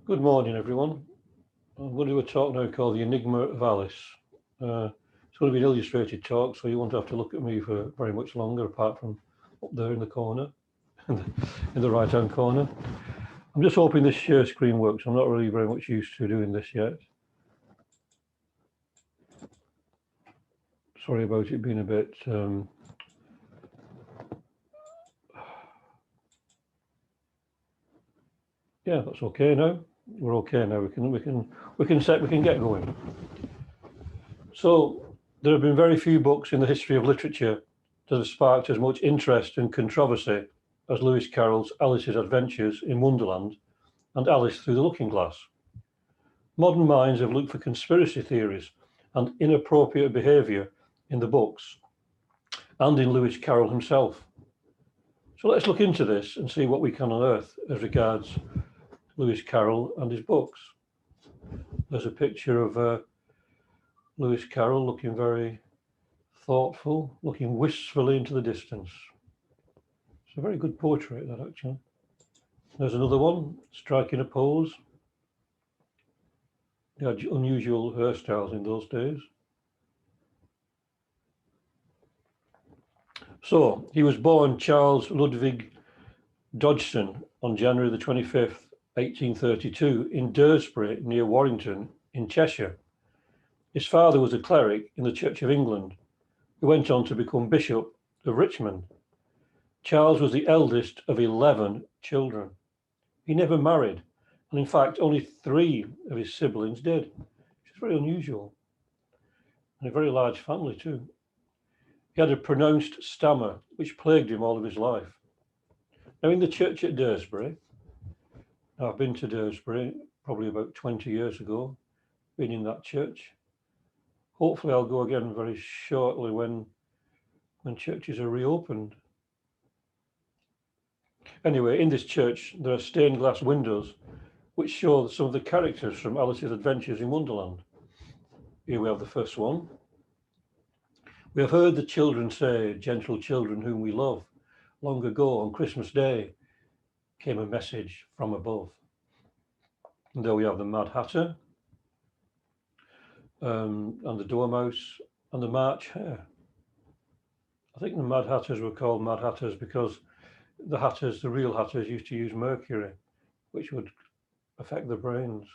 Good morning, everyone. I'm going to do a talk now called The Enigma of Alice. It's going to be an illustrated talk, so you won't have to look at me for very much longer, apart from up there in the corner, in the right-hand corner. I'm just hoping this share screen works. I'm not really very much used to doing this yet. Sorry about it being a bit... Yeah, that's okay now. We're okay now. We can get going. So there have been very few books in the history of literature that have sparked as much interest and controversy as Lewis Carroll's Alice's Adventures in Wonderland and Alice Through the Looking Glass. Modern minds have looked for conspiracy theories and inappropriate behaviour in the books and in Lewis Carroll himself. So let's look into this and see what we can unearth as regards Lewis Carroll and his books. There's a picture of Lewis Carroll looking very thoughtful, looking wistfully into the distance. It's a very good portrait, that, actually. There's another one, striking a pose. They had unusual hairstyles in those days. So, he was born Charles Lutwidge Dodgson on January the 25th, 1832, in Dursbury, near Warrington, in Cheshire. His father was a cleric in the Church of England, who went on to become Bishop of Richmond. Charles was the eldest of 11 children. He never married, and in fact, only 3 of his siblings did, which is very unusual, and a very large family too. He had a pronounced stammer, which plagued him all of his life. Now, in the church at Dursbury, I've been to Dursbury probably about 20 years ago, been in that church. Hopefully I'll go again very shortly when churches are reopened. Anyway, in this church, there are stained glass windows which show some of the characters from Alice's Adventures in Wonderland. Here we have the first one. We have heard the children say, gentle children whom we love, long ago on Christmas Day came a message from above. And there we have the Mad Hatter, and the Dormouse, and the March Hare. I think the Mad Hatters were called Mad Hatters because the real Hatters, used to use mercury, which would affect the brains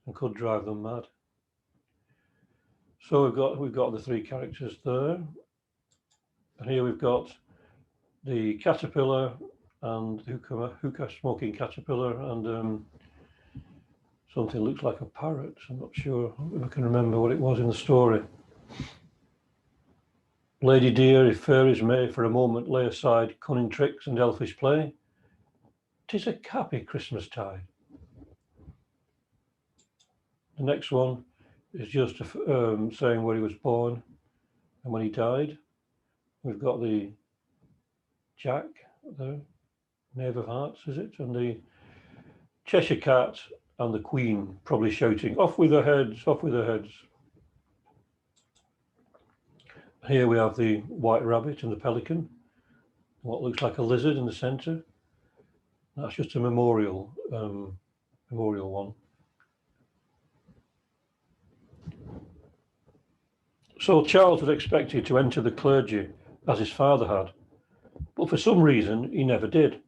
and could drive them mad. So we've got the 3 characters there, and here we've got the caterpillar and hookah smoking caterpillar, and something looks like a parrot. I'm not sure if I can remember what it was in the story. Lady dear, if fairies may for a moment lay aside cunning tricks and elfish play, 'tis a happy Christmas tide. The next one is just saying where he was born and when he died. We've got the Jack there, Knave of Hearts, is it? And the Cheshire Cat and the Queen probably shouting, off with their heads, off with their heads. Here we have the White Rabbit and the Pelican, what looks like a lizard in the centre. That's just a memorial one. So Charles was expected to enter the clergy as his father had, but for some reason he never did.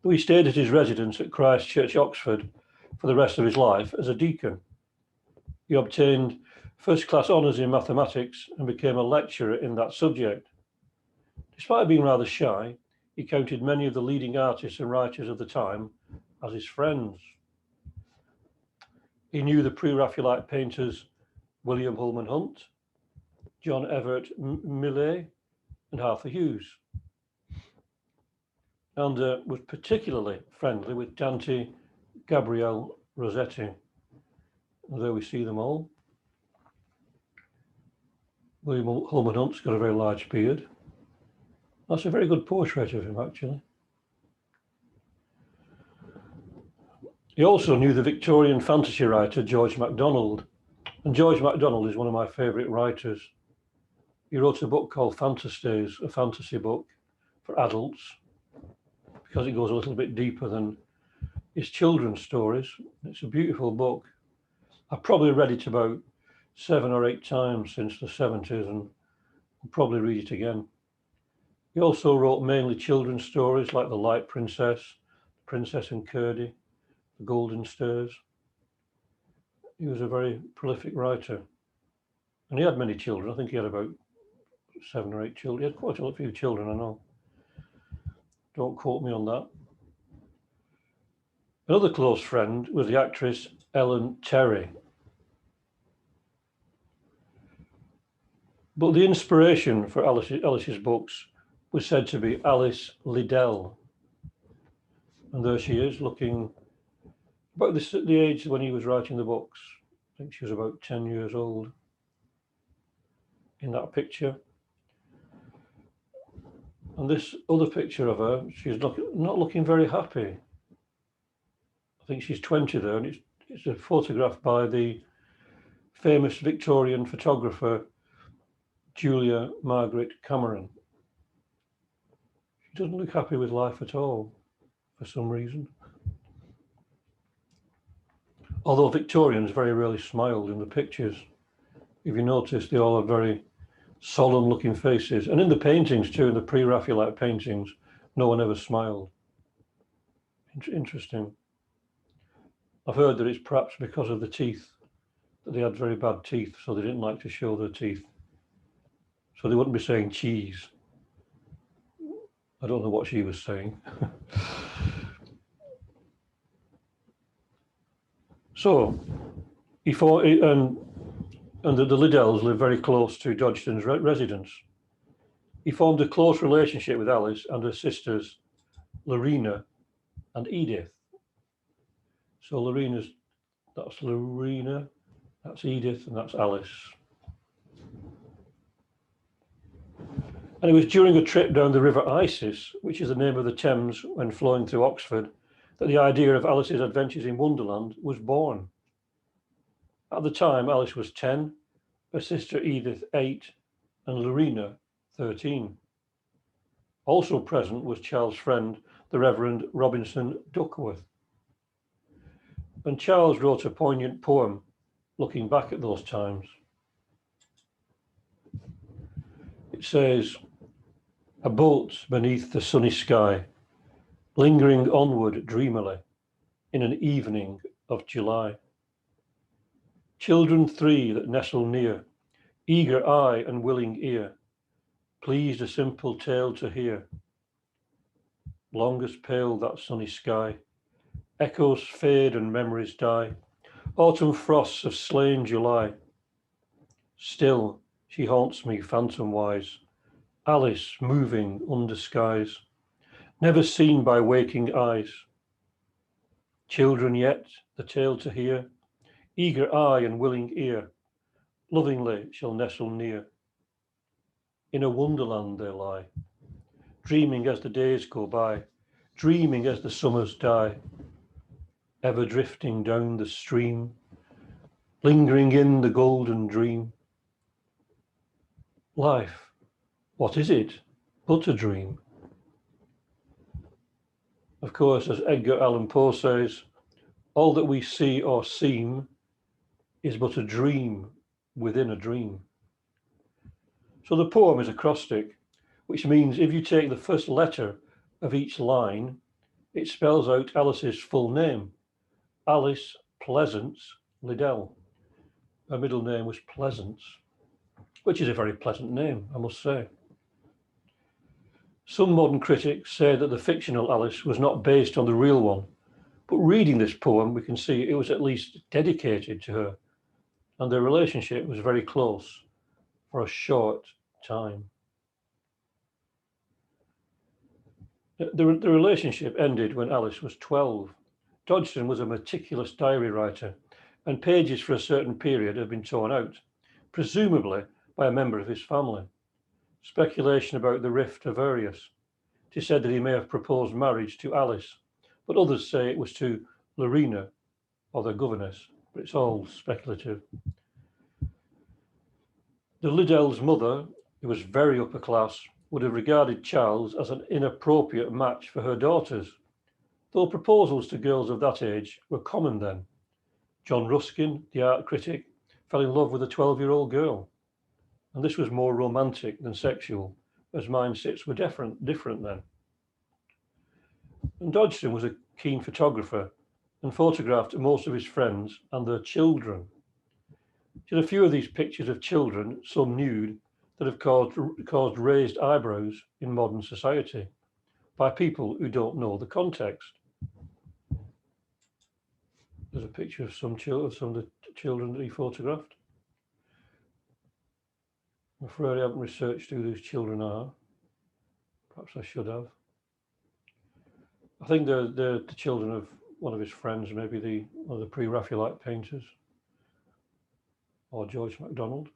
Though he stayed at his residence at Christ Church, Oxford, for the rest of his life as a deacon. He obtained first-class honours in mathematics and became a lecturer in that subject. Despite being rather shy, he counted many of the leading artists and writers of the time as his friends. He knew the pre-Raphaelite painters William Holman Hunt, John Everett Millais, and Arthur Hughes, and was particularly friendly with Dante Gabriel Rossetti. There we see them all. William Holman Hunt's got a very large beard. That's a very good portrait of him, actually. He also knew the Victorian fantasy writer George MacDonald, and George MacDonald is one of my favourite writers. He wrote a book called Fantasies, a fantasy book for adults, because it goes a little bit deeper than is Children's Stories. It's a beautiful book. I've probably read it about 7 or 8 times since the 70s, and I'll probably read it again. He also wrote mainly children's stories like The Light Princess, Princess and Curdie, The Golden Stairs. He was a very prolific writer, and he had many children. I think he had about 7 or 8 children. He had quite a few children, I know. Don't quote me on that. Another close friend was the actress Ellen Terry. But the inspiration for Alice's books was said to be Alice Liddell. And there she is, looking about the age when he was writing the books. I think she was about 10 years old in that picture. And this other picture of her, she's not looking very happy. I think she's 20 there, and it's a photograph by the famous Victorian photographer Julia Margaret Cameron. She doesn't look happy with life at all, for some reason. Although Victorians very rarely smiled in the pictures. If you notice, they all have very solemn looking faces. And in the paintings too, in the pre-Raphaelite paintings, no one ever smiled. Interesting. I've heard that it's perhaps because of the teeth, that they had very bad teeth, so they didn't like to show their teeth. So they wouldn't be saying cheese. I don't know what she was saying. So, the Liddells lived very close to Dodgson's residence. He formed a close relationship with Alice and her sisters, Lorena and Edith. So that's Lorena, that's Edith, and that's Alice. And it was during a trip down the River Isis, which is the name of the Thames when flowing through Oxford, that the idea of Alice's adventures in Wonderland was born. At the time, Alice was 10, her sister Edith 8, and Lorena 13. Also present was Charles' friend, the Reverend Robinson Duckworth. And Charles wrote a poignant poem looking back at those times. It says, "A boat beneath the sunny sky, lingering onward dreamily in an evening of July. Children 3 that nestle near, eager eye and willing ear, pleased a simple tale to hear. Long as pale that sunny sky, echoes fade and memories die, autumn frosts have slain July. Still she haunts me phantom-wise, Alice moving under skies, never seen by waking eyes. Children yet, the tale to hear, eager eye and willing ear, lovingly shall nestle near. In a wonderland they lie, dreaming as the days go by, dreaming as the summers die, ever drifting down the stream, lingering in the golden dream. Life, what is it but a dream?" Of course, as Edgar Allan Poe says, all that we see or seem is but a dream within a dream. So the poem is acrostic, which means if you take the first letter of each line, it spells out Alice's full name, Alice Pleasance Liddell. Her middle name was Pleasance, which is a very pleasant name, I must say. Some modern critics say that the fictional Alice was not based on the real one, but reading this poem, we can see it was at least dedicated to her, and their relationship was very close for a short time. The relationship ended when Alice was 12. Dodgson was a meticulous diary writer, and pages for a certain period have been torn out, presumably by a member of his family. Speculation about the rift are various. It is said that he may have proposed marriage to Alice, but others say it was to Lorena or their governess, but it's all speculative. The Liddell's mother, who was very upper class, would have regarded Charles as an inappropriate match for her daughters, though proposals to girls of that age were common then. John Ruskin, the art critic, fell in love with a 12-year-old girl, and this was more romantic than sexual, as mindsets were different then. And Dodgson was a keen photographer and photographed most of his friends and their children. He had a few of these pictures of children, some nude, that have caused raised eyebrows in modern society by people who don't know the context. There's a picture of some of the children that he photographed. I'm afraid I haven't researched who these children are. Perhaps I should have. I think they're the children of one of his friends, maybe one of the pre-Raphaelite painters, or George MacDonald.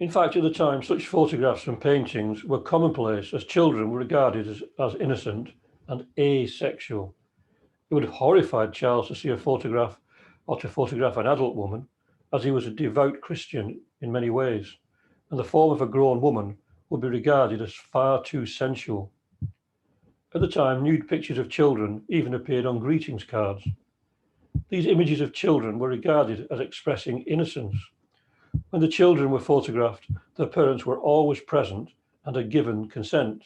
In fact, at the time, such photographs and paintings were commonplace, as children were regarded as innocent and asexual. It would have horrified Charles to see a photograph or to photograph an adult woman, as he was a devout Christian in many ways, and the form of a grown woman would be regarded as far too sensual. At the time, nude pictures of children even appeared on greetings cards. These images of children were regarded as expressing innocence. When the children were photographed, their parents were always present and had given consent,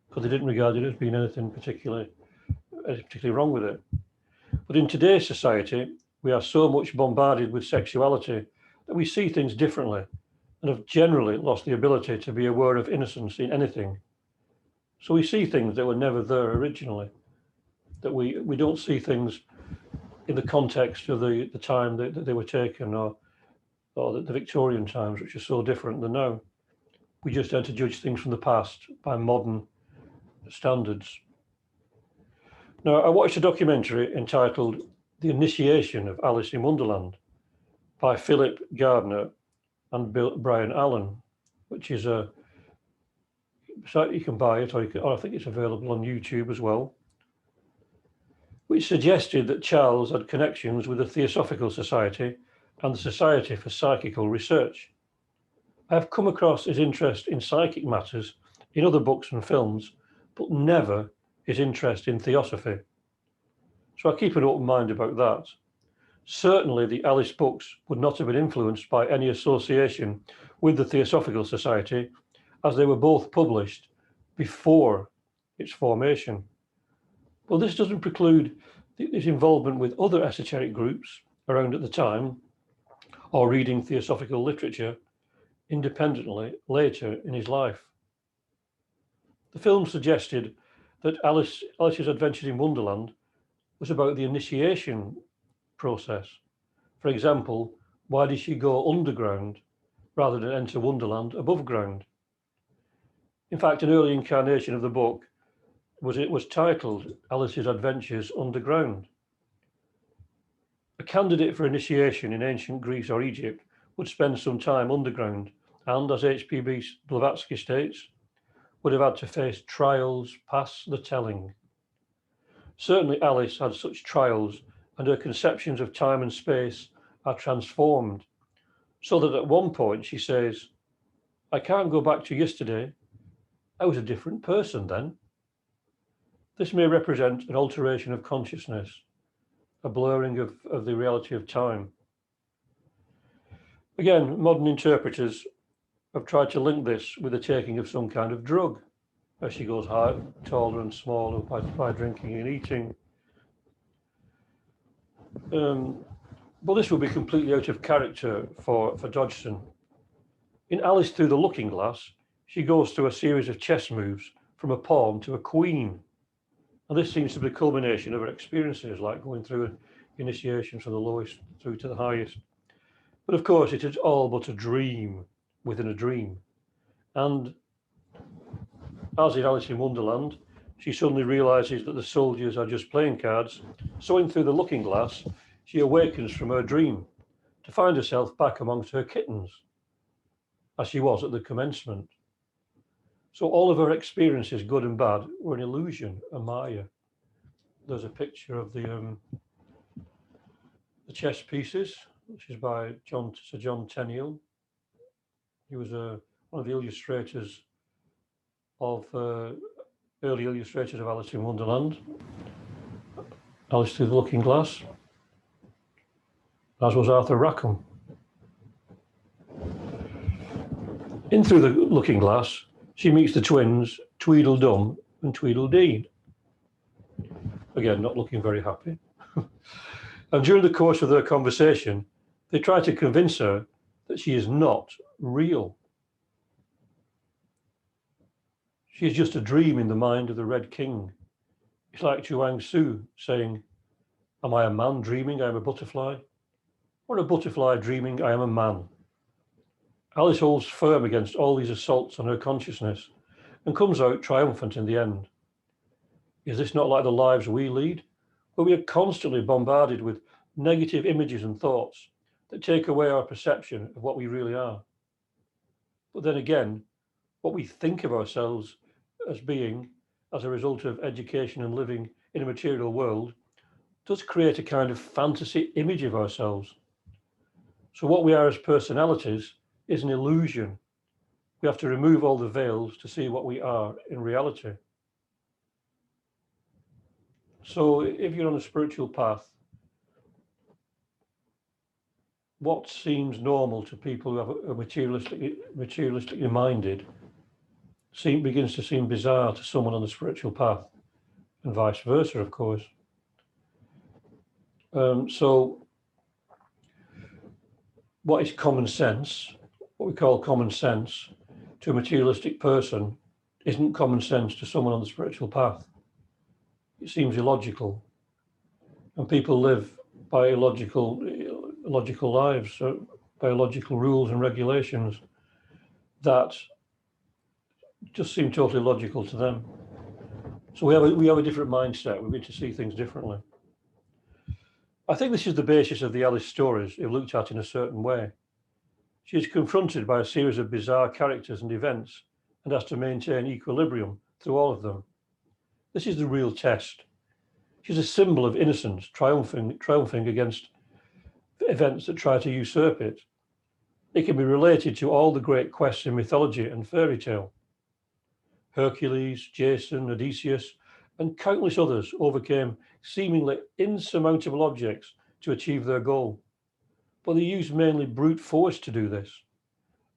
because they didn't regard it as being anything particularly wrong with it. But in today's society, we are so much bombarded with sexuality that we see things differently and have generally lost the ability to be aware of innocence in anything. So we see things that were never there originally, that we don't see things in the context of the time that they were taken, or the Victorian times, which are so different than now. We just tend to judge things from the past by modern standards. Now, I watched a documentary entitled The Initiation of Alice in Wonderland by Philip Gardner and Brian Allen, which is a site you can buy it, or I think it's available on YouTube as well, which suggested that Charles had connections with the Theosophical Society and the Society for Psychical Research. I have come across his interest in psychic matters in other books and films, but never his interest in theosophy. So I keep an open mind about that. Certainly the Alice books would not have been influenced by any association with the Theosophical Society, as they were both published before its formation. Well, this doesn't preclude his involvement with other esoteric groups around at the time, or reading theosophical literature independently later in his life. The film suggested that Alice's Adventures in Wonderland was about the initiation process. For example, why did she go underground rather than enter Wonderland above ground? In fact, an early incarnation of the book was titled Alice's Adventures Underground. A candidate for initiation in ancient Greece or Egypt would spend some time underground, and, as H.P.B. Blavatsky states, would have had to face trials past the telling. Certainly Alice had such trials, and her conceptions of time and space are transformed, so that at one point she says, "I can't go back to yesterday. I was a different person then." This may represent an alteration of consciousness, a blurring of the reality of time. Again, modern interpreters have tried to link this with the taking of some kind of drug, as she goes higher, taller and smaller by drinking and eating. But this would be completely out of character for Dodgson. In Alice Through the Looking Glass, she goes through a series of chess moves from a pawn to a queen. And this seems to be the culmination of her experiences, like going through initiation from the lowest through to the highest. But of course, it is all but a dream within a dream. And as in Alice in Wonderland, she suddenly realizes that the soldiers are just playing cards. So in Through the Looking Glass, she awakens from her dream to find herself back amongst her kittens, as she was at the commencement. So all of her experiences, good and bad, were an illusion, a maya. There's a picture of the chess pieces, which is by Sir John Tenniel. He was one of the illustrators of early illustrators of Alice in Wonderland, Alice Through the Looking Glass, as was Arthur Rackham. In Through the Looking Glass, she meets the twins Tweedledum and Tweedledee. Again, not looking very happy. And during the course of their conversation, they try to convince her that she is not real. She is just a dream in the mind of the Red King. It's like Chuang Tzu saying, "Am I a man dreaming I am a butterfly? Or a butterfly dreaming I am a man?" Alice holds firm against all these assaults on her consciousness and comes out triumphant in the end. Is this not like the lives we lead, where we are constantly bombarded with negative images and thoughts that take away our perception of what we really are? But then again, what we think of ourselves as being as a result of education and living in a material world does create a kind of fantasy image of ourselves. So what we are as personalities is an illusion. We have to remove all the veils to see what we are in reality. So if you're on a spiritual path, what seems normal to people who are materialistically minded begins to seem bizarre to someone on the spiritual path, and vice versa, of course. So what is common sense, what we call common sense, to a materialistic person isn't common sense to someone on the spiritual path. It seems illogical, and people live by illogical lives, by illogical rules and regulations that just seem totally logical to them. So we have a different mindset. We need to see things differently. I think this is the basis of the Alice stories, if looked at in a certain way. She is confronted by a series of bizarre characters and events and has to maintain equilibrium through all of them. This is the real test. She's a symbol of innocence, triumphing against events that try to usurp it. It can be related to all the great quests in mythology and fairy tale. Hercules, Jason, Odysseus, and countless others overcame seemingly insurmountable objects to achieve their goal. But they used mainly brute force to do this.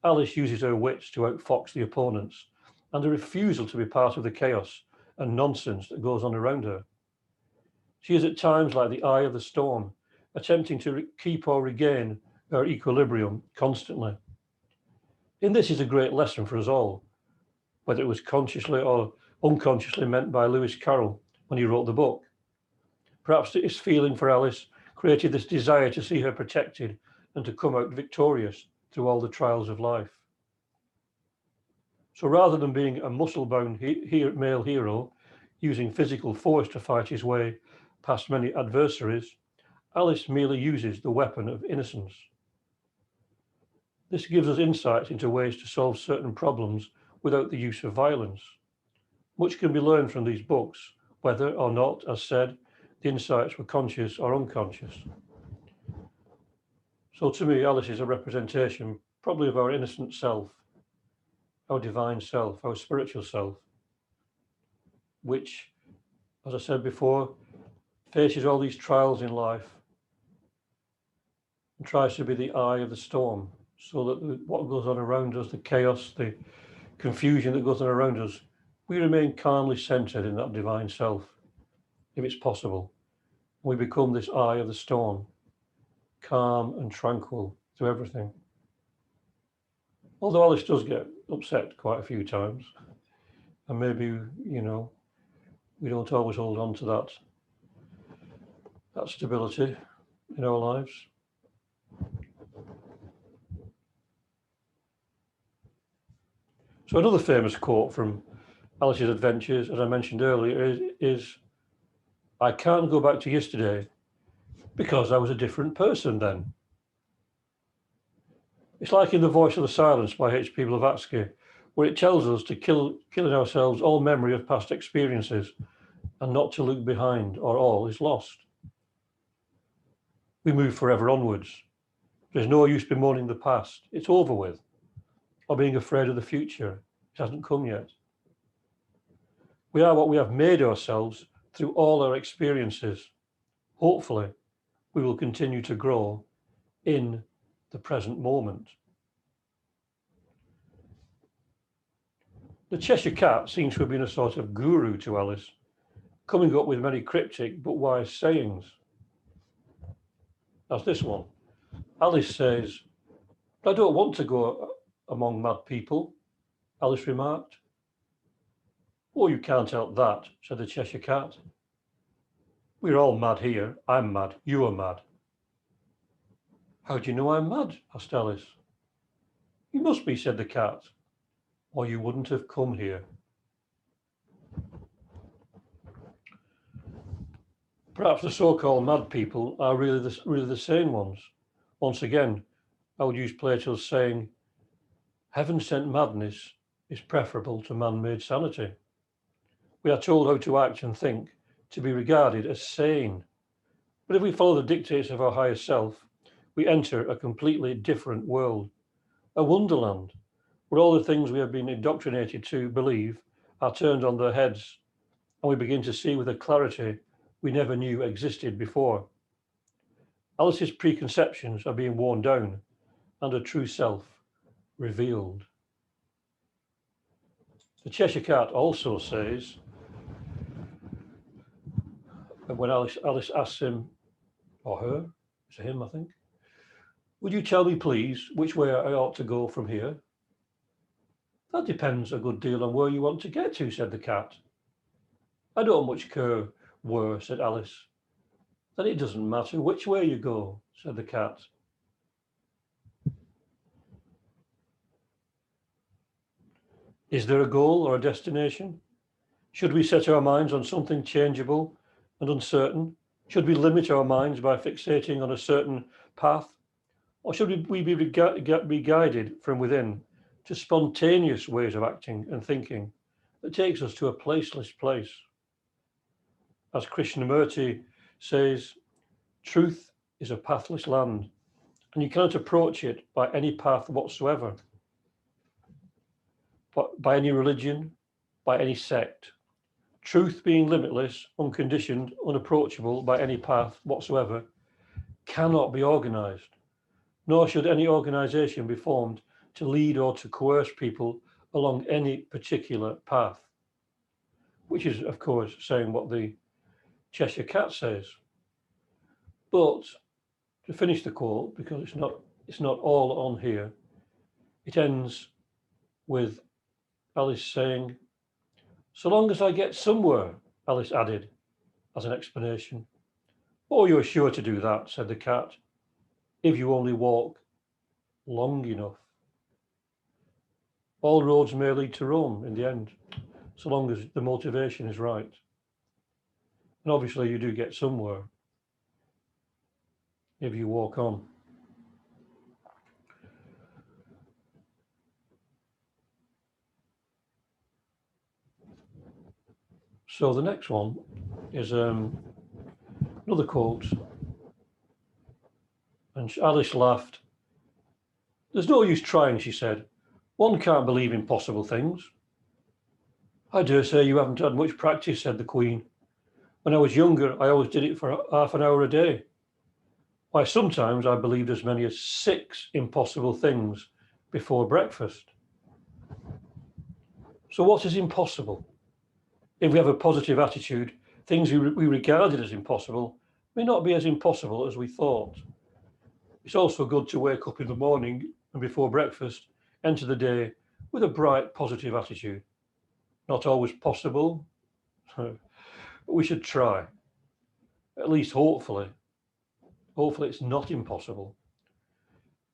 Alice uses her wits to outfox the opponents and a refusal to be part of the chaos and nonsense that goes on around her. She is at times like the eye of the storm, attempting to keep or regain her equilibrium constantly. In this is a great lesson for us all, whether it was consciously or unconsciously meant by Lewis Carroll when he wrote the book. Perhaps his feeling for Alice created this desire to see her protected and to come out victorious through all the trials of life. So rather than being a muscle-bound male hero using physical force to fight his way past many adversaries, Alice merely uses the weapon of innocence. This gives us insights into ways to solve certain problems without the use of violence. Much can be learned from these books, whether or not, as said, the insights were conscious or unconscious. So to me, Alice is a representation probably of our innocent self, our divine self, our spiritual self, which, as I said before, faces all these trials in life and tries to be the eye of the storm, so that what goes on around us, the chaos, the confusion that goes on around us, we remain calmly centered in that divine self, if it's possible. We become this eye of the storm, calm and tranquil through everything. Although Alice does get upset quite a few times, and maybe, we don't always hold on to that stability in our lives. So another famous quote from Alice's Adventures, as I mentioned earlier, is "I can't go back to yesterday because I was a different person then." It's like in The Voice of the Silence by H.P. Blavatsky, where it tells us to kill in ourselves all memory of past experiences and not to look behind, or all is lost. We move forever onwards. There's no use bemoaning the past. It's over with. Or being afraid of the future. It hasn't come yet. We are what we have made ourselves through all our experiences. Hopefully, we will continue to grow in the present moment. The Cheshire Cat seems to have been a sort of guru to Alice, coming up with many cryptic but wise sayings. As this one. Alice says, "I don't want to go among mad people," Alice remarked. "Oh, you can't help that," said the Cheshire Cat. "We're all mad here. I'm mad. You are mad." "How do you know I'm mad?" asked Alice. "You must be," said the cat, "or you wouldn't have come here." Perhaps the so-called mad people are really the sane ones. Once again, I would use Plato's saying, "Heaven-sent madness is preferable to man-made sanity." We are told how to act and think to be regarded as sane. But if we follow the dictates of our higher self, we enter a completely different world, a wonderland, where all the things we have been indoctrinated to believe are turned on their heads, and we begin to see with a clarity we never knew existed before. Alice's preconceptions are being worn down and her true self revealed. The Cheshire Cat also says, and when Alice asks him, or her, it's a him, I think, "Would you tell me, please, which way I ought to go from here?" "That depends a good deal on where you want to get to," said the cat. "I don't much care where," said Alice. "Then it doesn't matter which way you go," said the cat. Is there a goal or a destination? Should we set our minds on something changeable and uncertain? Should we limit our minds by fixating on a certain path? Or should we be guided from within to spontaneous ways of acting and thinking that takes us to a placeless place? As Krishnamurti says, truth is a pathless land, and you cannot approach it by any path whatsoever, but by any religion, by any sect. Truth being limitless, unconditioned, unapproachable by any path whatsoever, cannot be organized, nor should any organization be formed to lead or to coerce people along any particular path, which is, of course, saying what the Cheshire Cat says. But to finish the quote, because it's not all on here, it ends with Alice saying, "So long as I get somewhere," Alice added as an explanation. "Oh, you're sure to do that," said the cat, "if you only walk long enough. All roads may lead to Rome in the end, so long as the motivation is right. And obviously you do get somewhere if you walk on." So the next one is another quote. And Alice laughed. "There's no use trying," she said. "One can't believe impossible things." "I dare say you haven't had much practice," said the Queen. "When I was younger, I always did it for half an hour a day. Why, sometimes I believed as many as 6 impossible things before breakfast." So what is impossible? If we have a positive attitude, things we regarded as impossible may not be as impossible as we thought. It's also good to wake up in the morning and before breakfast, enter the day with a bright, positive attitude. Not always possible, but we should try. At least hopefully it's not impossible.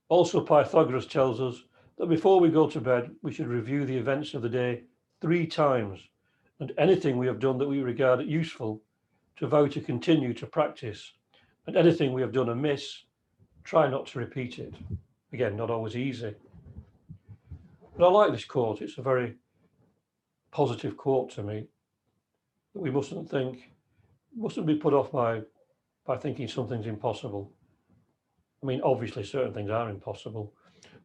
Also, Pythagoras tells us that before we go to bed, we should review the events of the day 3 times, and anything we have done that we regard as useful, to vow to continue to practice, and anything we have done amiss, try not to repeat it. Again, not always easy. But I like this quote. It's a very positive quote to me, that we mustn't be put off by thinking something's impossible. I mean, obviously certain things are impossible,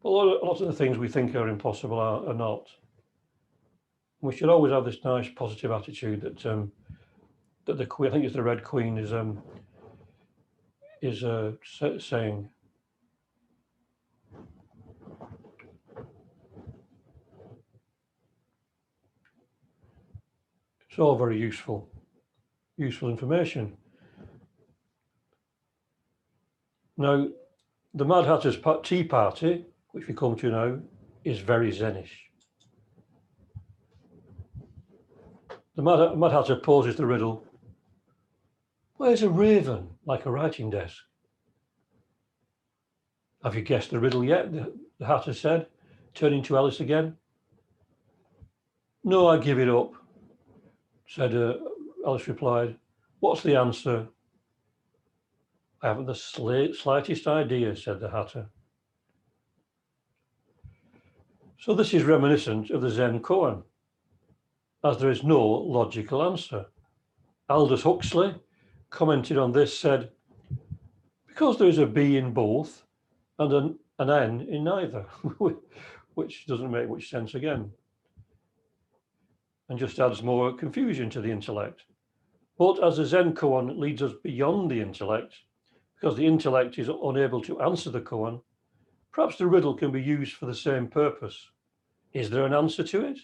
but a lot of the things we think are impossible are not. We should always have this nice positive attitude that that the Queen, I think it's the Red Queen, is saying. It's all very useful information. Now, the Mad Hatter's Tea Party, which we come to now, is very Zenish. The Mad Hatter poses the riddle, where's a raven like a writing desk? Have you guessed the riddle yet? The Hatter said, turning to Alice again. No, I give it up, said Alice replied. What's the answer? I haven't the slightest idea, said the Hatter. So this is reminiscent of the Zen koan, as there is no logical answer. Aldous Huxley commented on this, said, because there is a B in both and an N in neither, which doesn't make much sense again, and just adds more confusion to the intellect. But as the Zen koan leads us beyond the intellect, because the intellect is unable to answer the koan, perhaps the riddle can be used for the same purpose. Is there an answer to it?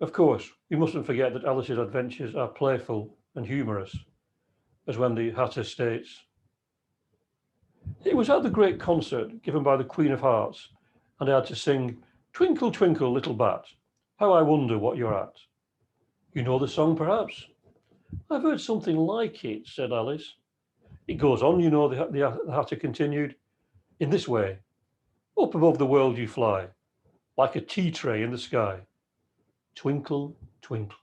Of course, we mustn't forget that Alice's adventures are playful and humorous, as when the Hatter states, it was at the great concert given by the Queen of Hearts, and I had to sing, Twinkle, twinkle, little bat, how I wonder what you're at. You know the song, perhaps? I've heard something like it, said Alice. It goes on, you know, the Hatter continued, in this way. Up above the world you fly, like a tea tray in the sky. Twinkle, twinkle.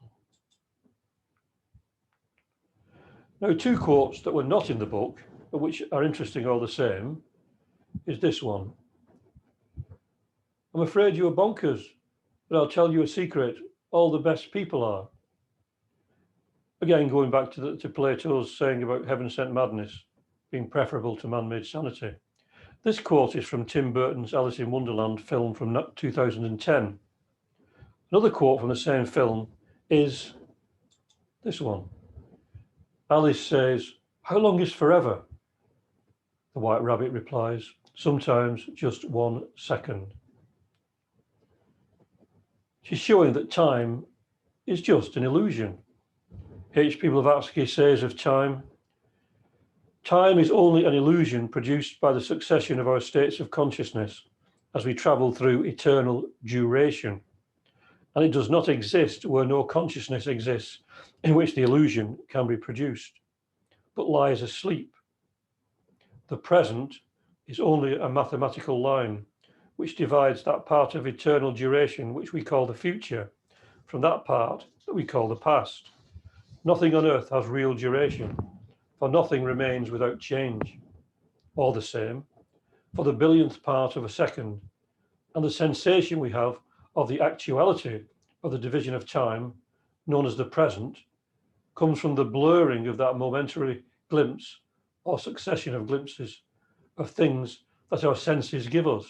Now, two quotes that were not in the book, but which are interesting all the same, is this one. I'm afraid you are bonkers, but I'll tell you a secret. All the best people are. Again, going back to Plato's saying about heaven-sent madness being preferable to man-made sanity. This quote is from Tim Burton's Alice in Wonderland film from 2010. Another quote from the same film is this one. Alice says, how long is forever? The White Rabbit replies, sometimes just 1 second. She's showing that time is just an illusion. H.P. Blavatsky says of time, time is only an illusion produced by the succession of our states of consciousness as we travel through eternal duration. And it does not exist where no consciousness exists in which the illusion can be produced, but lies asleep. The present is only a mathematical line which divides that part of eternal duration which we call the future from that part that we call the past. Nothing on earth has real duration, for nothing remains without change. All the same, for the billionth part of a second, and the sensation we have of the actuality of the division of time, known as the present, comes from the blurring of that momentary glimpse or succession of glimpses of things that our senses give us.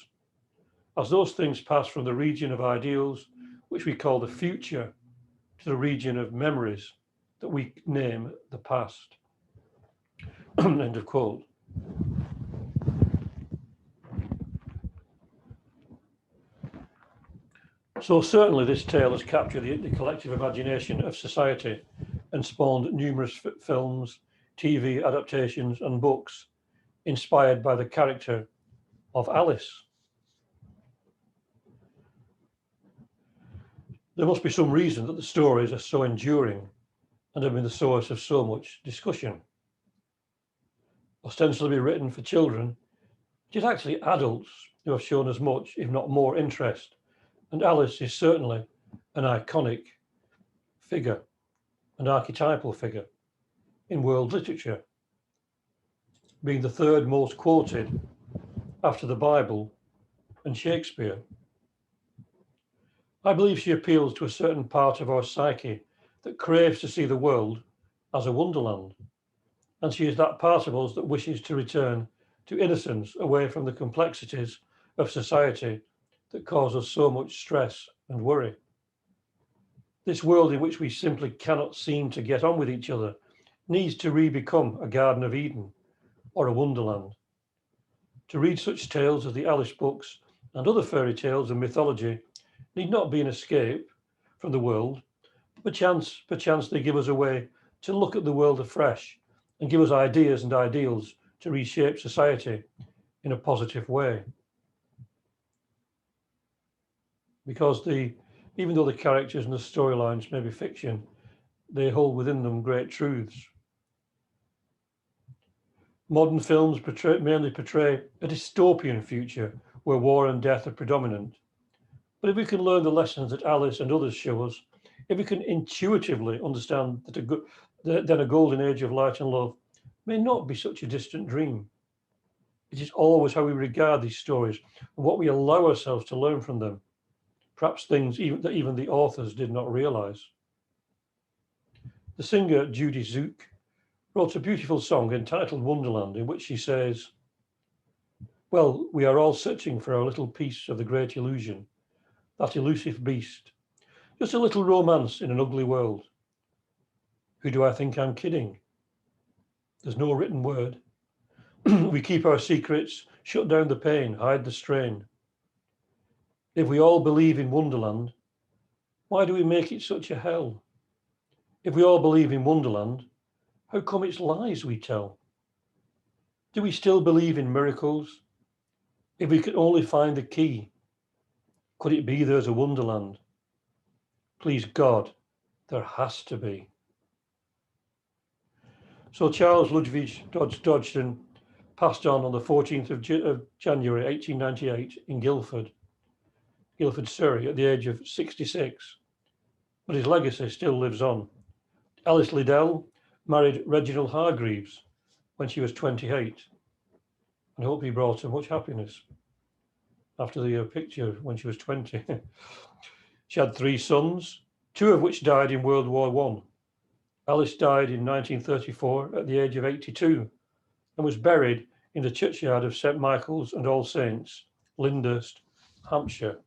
As those things pass from the region of ideals, which we call the future, to the region of memories that we name the past. End of quote. So certainly this tale has captured the collective imagination of society and spawned numerous films, TV adaptations and books inspired by the character of Alice. There must be some reason that the stories are so enduring and have been the source of so much discussion. Ostensibly written for children, it is actually adults who have shown as much, if not more, interest, and Alice is certainly an iconic figure, an archetypal figure in world literature, being the third most quoted after the Bible and Shakespeare. I believe she appeals to a certain part of our psyche that craves to see the world as a wonderland, and she is that part of us that wishes to return to innocence away from the complexities of society that cause us so much stress and worry. This world in which we simply cannot seem to get on with each other needs to re-become a Garden of Eden or a Wonderland. To read such tales as the Alice books and other fairy tales and mythology need not be an escape from the world. Perchance they give us a way to look at the world afresh and give us ideas and ideals to reshape society in a positive way. Because even though the characters and the storylines may be fiction, they hold within them great truths. Modern films mainly portray a dystopian future where war and death are predominant. But if we can learn the lessons that Alice and others show us, if we can intuitively understand that then a golden age of light and love may not be such a distant dream. It is always how we regard these stories and what we allow ourselves to learn from them. Perhaps things that even the authors did not realize. The singer Judy Zook wrote a beautiful song entitled Wonderland, in which she says, "Well, we are all searching for our little piece of the great illusion, that elusive beast. Just a little romance in an ugly world. Who do I think I'm kidding? There's no written word. We keep our secrets, shut down the pain, hide the strain. If we all believe in Wonderland, why do we make it such a hell? If we all believe in Wonderland, how come it's lies we tell? Do we still believe in miracles? If we could only find the key, could it be there's a Wonderland? Please God, there has to be." So Charles Lutwidge Dodgson passed on the 14th of January 1898 in Guildford, Surrey, at the age of 66. But his legacy still lives on. Alice Liddell married Reginald Hargreaves when she was 28, and I hope he brought her much happiness after the picture when she was 20. She had 3 sons, 2 of which died in World War I. Alice died in 1934 at the age of 82 and was buried in the churchyard of St. Michael's and All Saints, Lyndhurst, Hampshire.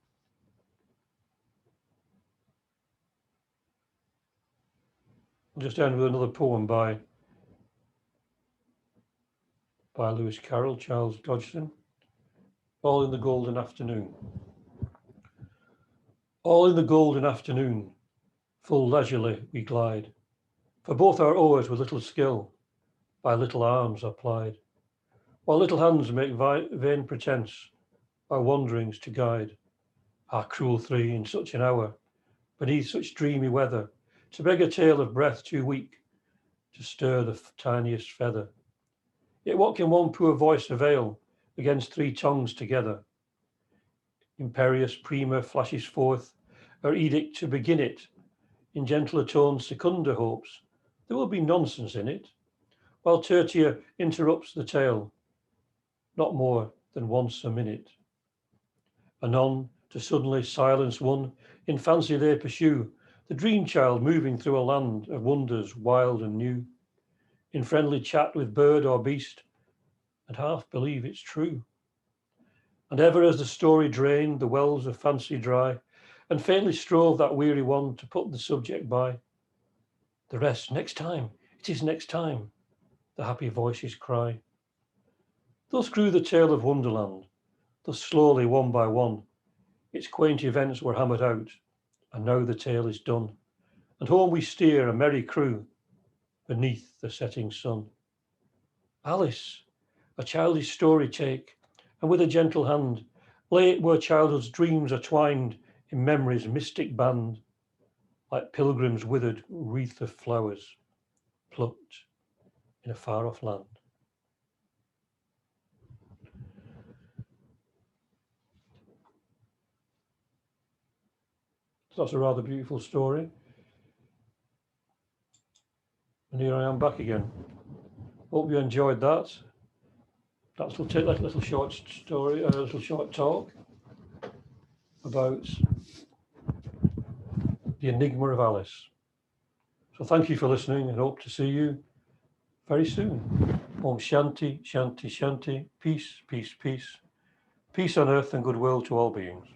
I'll just end with another poem by Lewis Carroll, Charles Dodgson. All in the golden afternoon. All in the golden afternoon, full leisurely we glide, for both our oars with little skill, by little arms are plied, while little hands make vain pretence our wanderings to guide. Ah, cruel 3 in such an hour, beneath such dreamy weather, to beg a tale of breath too weak to stir the tiniest feather. Yet what can one poor voice avail against 3 tongues together? Imperious Prima flashes forth her edict to begin it. In gentler tones Secunda hopes there will be nonsense in it, while Tertia interrupts the tale, not more than once a minute. Anon, to suddenly silence one, in fancy they pursue the dream child moving through a land of wonders wild and new, in friendly chat with bird or beast, and half believe it's true. And ever as the story drained the wells of fancy dry, and faintly strove that weary one to put the subject by, the rest next time, it is next time, the happy voices cry. Thus grew the tale of Wonderland, thus slowly one by one, its quaint events were hammered out, and now the tale is done, and home we steer a merry crew beneath the setting sun. Alice, a childish story take, and with a gentle hand lay it where childhood's dreams are twined in memory's mystic band, like pilgrims' withered wreath of flowers plucked in a far-off land. So that's a rather beautiful story. And here I am back again. Hope you enjoyed that. We'll take that little short story, a little short talk about the Enigma of Alice. So thank you for listening and hope to see you very soon. Om Shanti, Shanti, Shanti, peace, peace, peace. Peace on earth and goodwill to all beings.